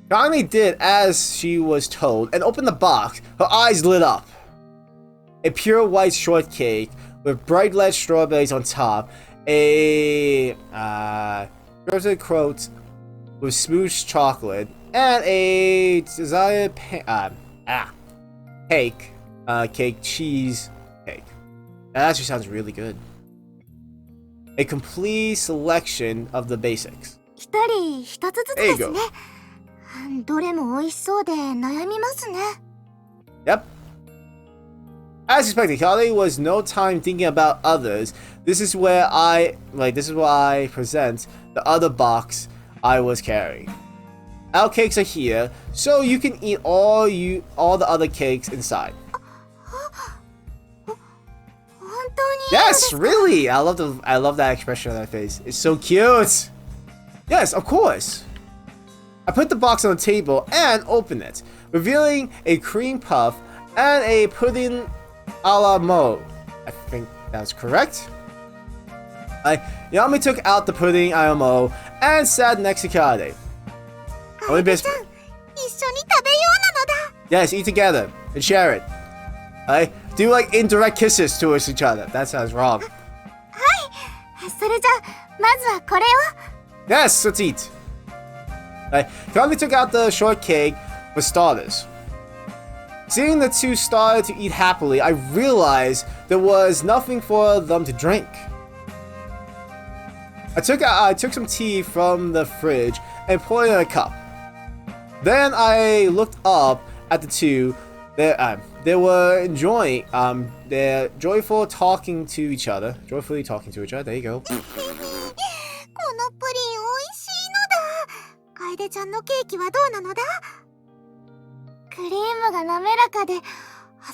Akane did as she was told and opened the box. Her eyes lit up. A pure white shortcake with bright red strawberries on top. A roasted croat with smooth chocolate and a desired cake cheese cake. That actually sounds really good. A complete selection of the basics. 一人一つずつですね。どれも美味しそうで悩みますね。 Yep. As expected, Kale was no time thinking about others. This is where I present the other box I was carrying. Our cakes are here, so you can eat all the other cakes inside. Yes, really. I love that expression on that face. It's so cute. Yes, of course. I put the box on the table and opened it, revealing a cream puff and a pudding a la mode. I think that's correct. Ayame took out the pudding a la mode and sat next to Kade. Yes, eat together and share it. Do like indirect kisses towards each other. That sounds wrong. Yes, let's eat. Kage took out the shortcake for starters. Seeing the two started to eat happily, I realized there was nothing for them to drink. I took some tea from the fridge and poured it in a cup. Then I looked up at the two. They were enjoying they're joyfully talking to each other. There you go. このプリン美味しいのだ。楓ちゃんのケーキはどうなのだ？クリームが滑らかで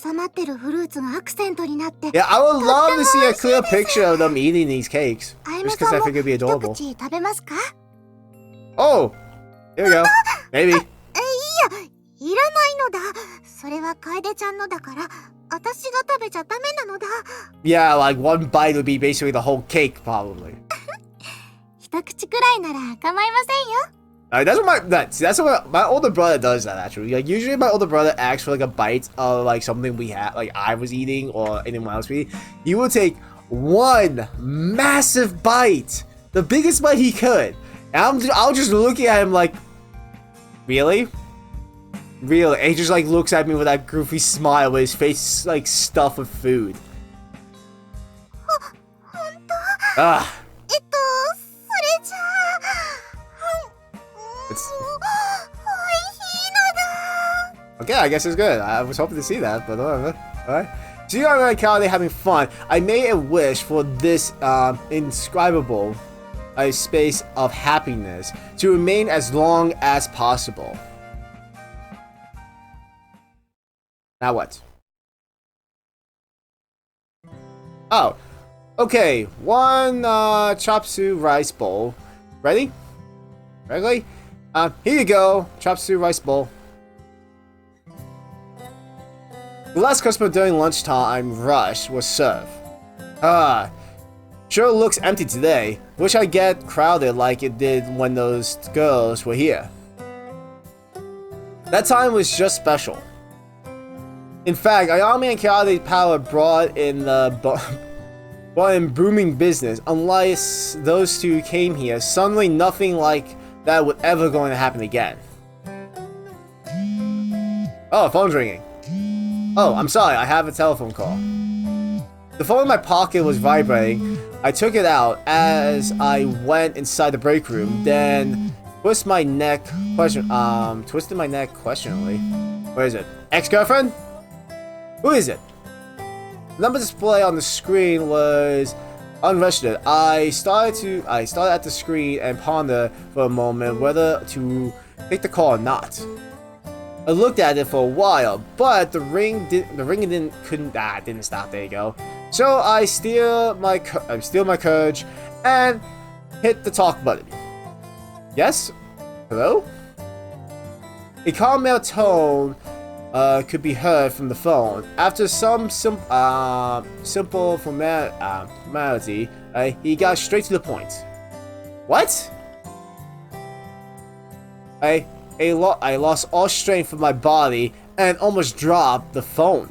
挟まってるフルーツがアクセントになって。 Yeah, I would love to see a clear picture of them eating these cakes. Just because I think it'd be adorable. 一口食べますか？ Oh, here we go. Maybe. いや、いらないのだ。それは楓ちゃんのだから、私が食べちゃダメなのだ。 Yeah, like one bite would be basically the whole cake, probably. 一口くらいなら構いませんよ。 That's what my older brother does. That actually, like usually my older brother asks for like a bite of like something we had, like I was eating or anyone else was eating. He would take one massive bite, the biggest bite he could. And I was just looking at him like, really? Really? And he just like looks at me with that goofy smile with his face like stuffed with food. Ah. Okay, I guess it's good. I was hoping to see that, but whatever. Alright. So you are currently having fun. I made a wish for this indescribable space of happiness to remain as long as possible. Now what? Oh. Okay, one chop suey rice bowl. Ready? Ready? Here you go. Chop suey rice bowl. The last customer during lunchtime rush was served. Sure looks empty today. Wish I'd get crowded like it did when those girls were here. That time was just special. In fact, Ayame and Kayade's power brought in booming business. Unless those two came here, suddenly nothing like that would ever going to happen again. Oh, phone's ringing. Oh, I'm sorry, I have a telephone call. The phone in my pocket was vibrating. I took it out as I went inside the break room, then twisted my neck questioningly. Where is it? Ex-girlfriend? Who is it? The number display on the screen was unregistered. I started at the screen and pondered for a moment whether to take the call or not. I looked at it for a while, but the ringing didn't stop. There you go. So I steal my courage and hit the talk button. Yes? Hello? A calm male tone could be heard from the phone. After some simple formality, he got straight to the point. What? I lost all strength from my body and almost dropped the phone.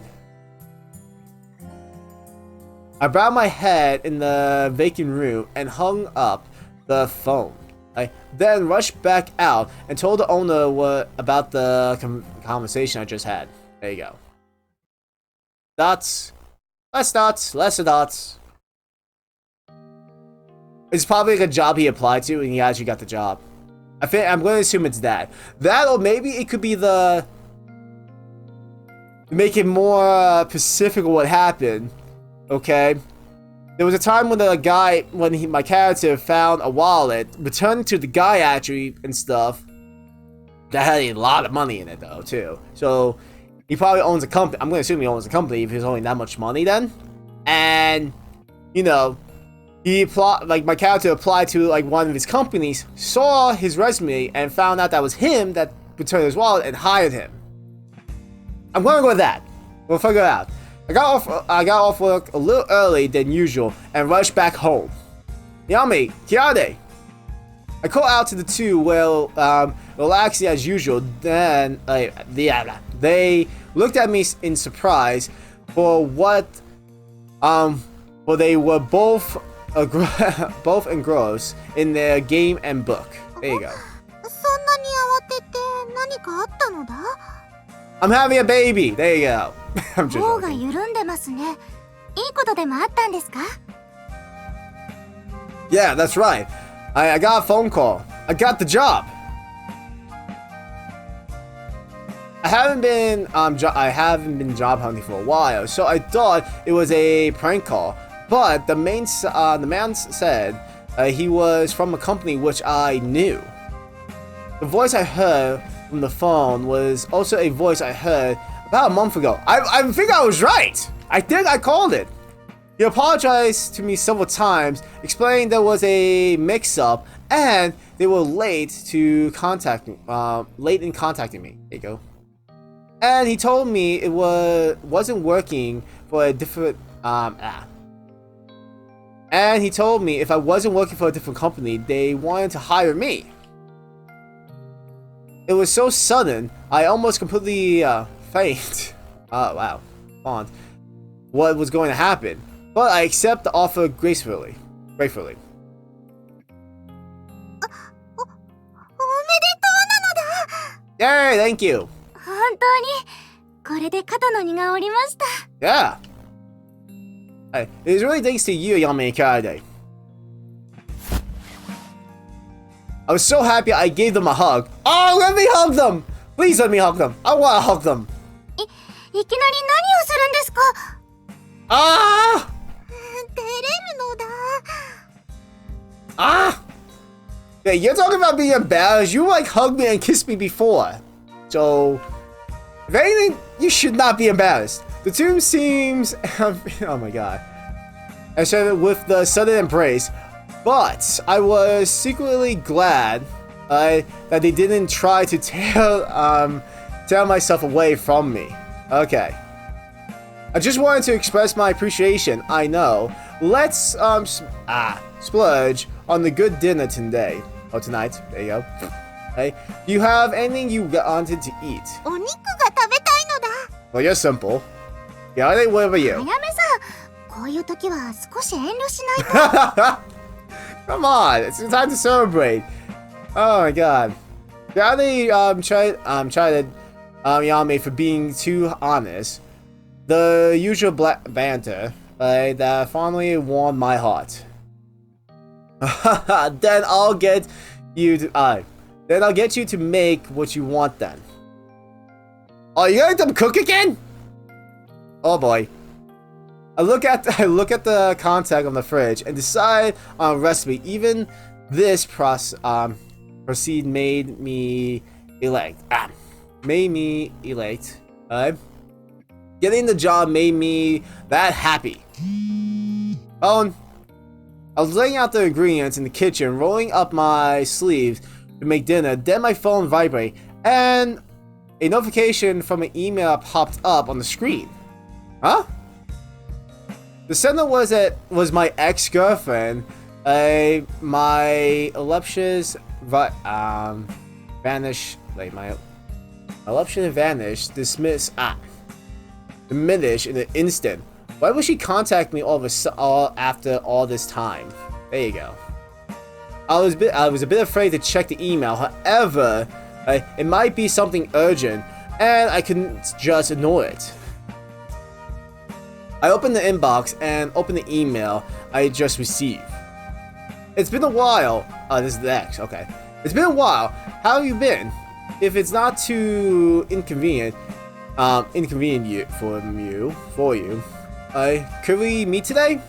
I bowed my head in the vacant room and hung up the phone. I then rushed back out and told the owner about the conversation I just had. There you go. Dots. Less dots. Lesser dots. It's probably like a job he applied to and he actually got the job. I'm going to assume it's that. That, or maybe it could be the... Make it more specific of what happened. Okay? There was a time when the guy, my character found a wallet, returned to the guy actually and stuff. That had a lot of money in it though, too. So, he probably owns a company. I'm going to assume he owns a company if he's owning that much money then. And, you know... my character applied to like one of his companies, saw his resume, and found out that was him that returned his wallet and hired him. I'm gonna go with that. We'll figure it out. I got off work a little early than usual and rushed back home. Ayame, Kiade. I called out to the two while relaxing as usual. Then they looked at me in surprise for what well, they were both engrossed in their game and book. There you go. I'm having a baby. There you go. I'm just joking. Yeah, that's right. I got a phone call. I got the job. I haven't been job hunting for a while, so I thought it was a prank call. But the man said he was from a company which I knew. The voice I heard from the phone was also a voice I heard about a month ago. I think I was right. I think I called it. He apologized to me several times, explaining there was a mix-up and they were late in contacting me. There you go. And he told me it wasn't working for a different And he told me if I wasn't working for a different company, they wanted to hire me. It was so sudden, I almost completely fainted. Oh wow, font. What was going to happen? But I accept the offer gratefully. Yay, thank you. Yeah. Hey, it is really thanks to you, Ayame Kade. I was so happy I gave them a hug. Oh, let me hug them! Please let me hug them. I want to hug them. Ah! Ah! Yeah, you're talking about being embarrassed. You like hugged me and kissed me before. So, if anything, you should not be embarrassed. The two seems, oh my god, I said it with the sudden embrace, but I was secretly glad that they didn't try to tear myself away from me. Okay. I just wanted to express my appreciation. I know. Let's splurge on the good dinner today. Oh, tonight. There you go. Hey, do you have anything you wanted to eat? Well, you're simple. Yeah, what about you? Come on, it's time to celebrate. Oh my god. Yeah, they tried Ayame for being too honest. The usual black banter that finally won my heart. Then I'll get you to make what you want then. Oh, you let them cook again? Oh boy. I look at the contact on the fridge and decide on a recipe. Even this proceed made me elate. Getting the job made me that happy. Oh, I was laying out the ingredients in the kitchen, rolling up my sleeves to make dinner. Then my phone vibrated, and a notification from an email popped up on the screen. Huh? The sender was my ex-girlfriend. My illustrious vanished. Like my illustrious vanished. Diminished in an instant. Why would she contact me after all this time? There you go. I was a bit afraid to check the email. However, it might be something urgent, and I couldn't just ignore it. I opened the inbox and opened the email I just received. It's been a while. This is the ex. Okay. It's been a while. How have you been? If it's not too inconvenient for you, could we meet today?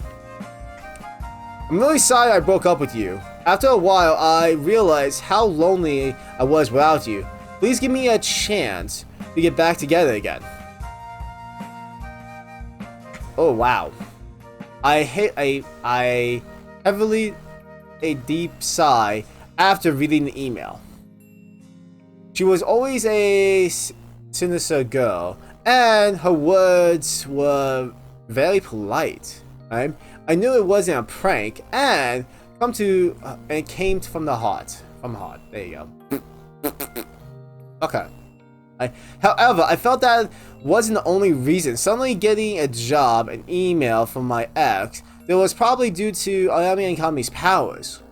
I'm really sorry I broke up with you. After a while, I realized how lonely I was without you. Please give me a chance to get back together again. Oh wow. I heavily a deep sigh after reading the email. She was always a sinister girl, and her words were very polite. Right? I knew it wasn't a prank, and it came from the heart. From the heart. There you go. Okay. However, I felt that wasn't the only reason. Suddenly getting a job, an email from my ex, that was probably due to Ayame and Kami's powers.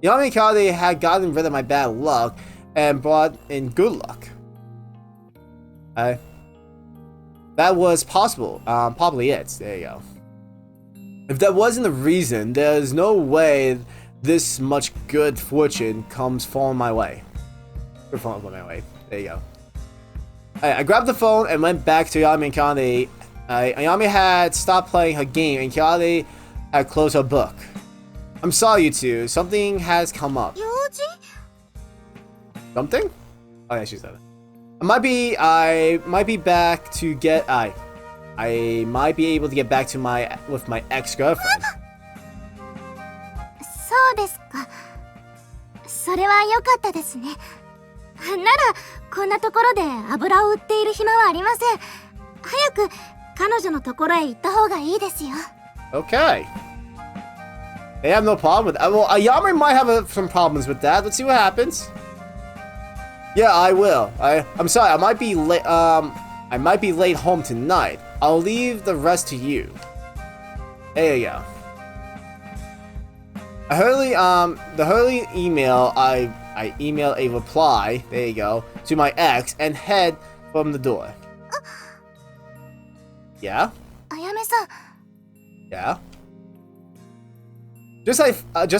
Ayame and Kami had gotten rid of my bad luck and brought in good luck. That was possible. Probably it. There you go. If that wasn't the reason, there's no way this much good fortune comes falling my way. There you go. I grabbed the phone and went back to Ayame and Kami. Ayame had stopped playing her game and Kami had closed her book. I'm sorry, you two. Something has come up. Something? Oh yeah, she said it. I might be able to get back to with my ex-girlfriend. そうですか。それは良かったですね。ならこんなところで油を売っている暇はありません。早く彼女のところへ行った方がいいですよ。 Okay. They have no problem with that. Well, Ayame might have some problems with that. Let's see what happens. Yeah, I will. I'm sorry. I might be late. I might be late home tonight. I'll leave the rest to you. There you go. The hurriedly email. I emailed a reply. There you go. To my ex and head from the door. Yeah. Ayame-san. Yeah. Just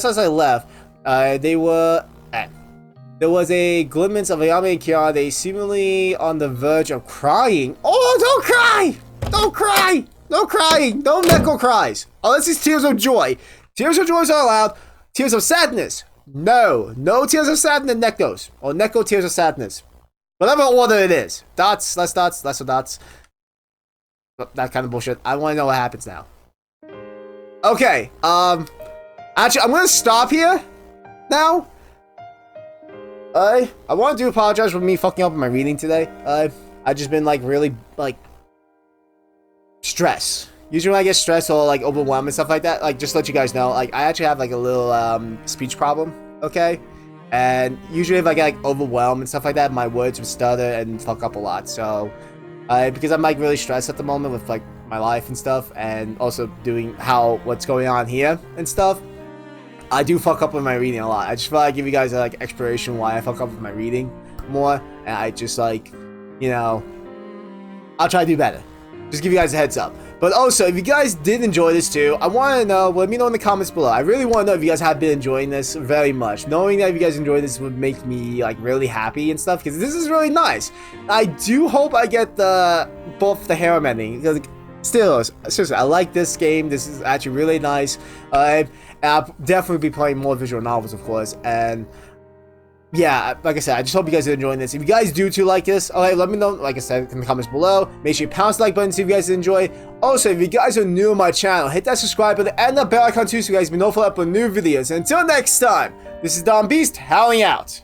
as I left, there was a glimpse of Ayame and Kami seemingly on the verge of crying. Oh, don't cry! Don't cry! No crying! No Neko cries! Unless it's tears of joy. Tears of joy are allowed. Tears of sadness. No. No tears of sadness, Nekos. Or Neko tears of sadness. Whatever order it is. Dots, less dots, lesser dots. That kind of bullshit. I want to know what happens now. Okay, actually, I'm gonna stop here now. I want to apologize for me fucking up in my reading today. I've just been really stressed. Usually when I get stressed or overwhelmed and stuff like that, just to let you guys know, I actually have a little speech problem. Okay, and usually if I get overwhelmed and stuff like that, my words would stutter and fuck up a lot. So, because I'm really stressed at the moment with my life and stuff, and also doing what's going on here and stuff. I do fuck up with my reading a lot. I just feel like I give you guys an explanation why I fuck up with my reading more, and I just I'll try to do better. Just give you guys a heads up. But also, if you guys did enjoy this too, I want to know, let me know in the comments below. I really want to know if you guys have been enjoying this very much. Knowing that if you guys enjoy this would make me really happy and stuff, because this is really nice. I do hope I get both the harem ending, because still, seriously, I like this game. This is actually really nice. I'll definitely be playing more visual novels, of course, and yeah, like I said, I just hope you guys are enjoying this. If you guys do too like this, okay, let me know, like I said, in the comments below. Make sure you pound the like button so if you guys enjoy. Also, if you guys are new to my channel, hit that subscribe button and the bell icon too so you guys be notified of new videos. And until next time, this is DomBeast, howling out.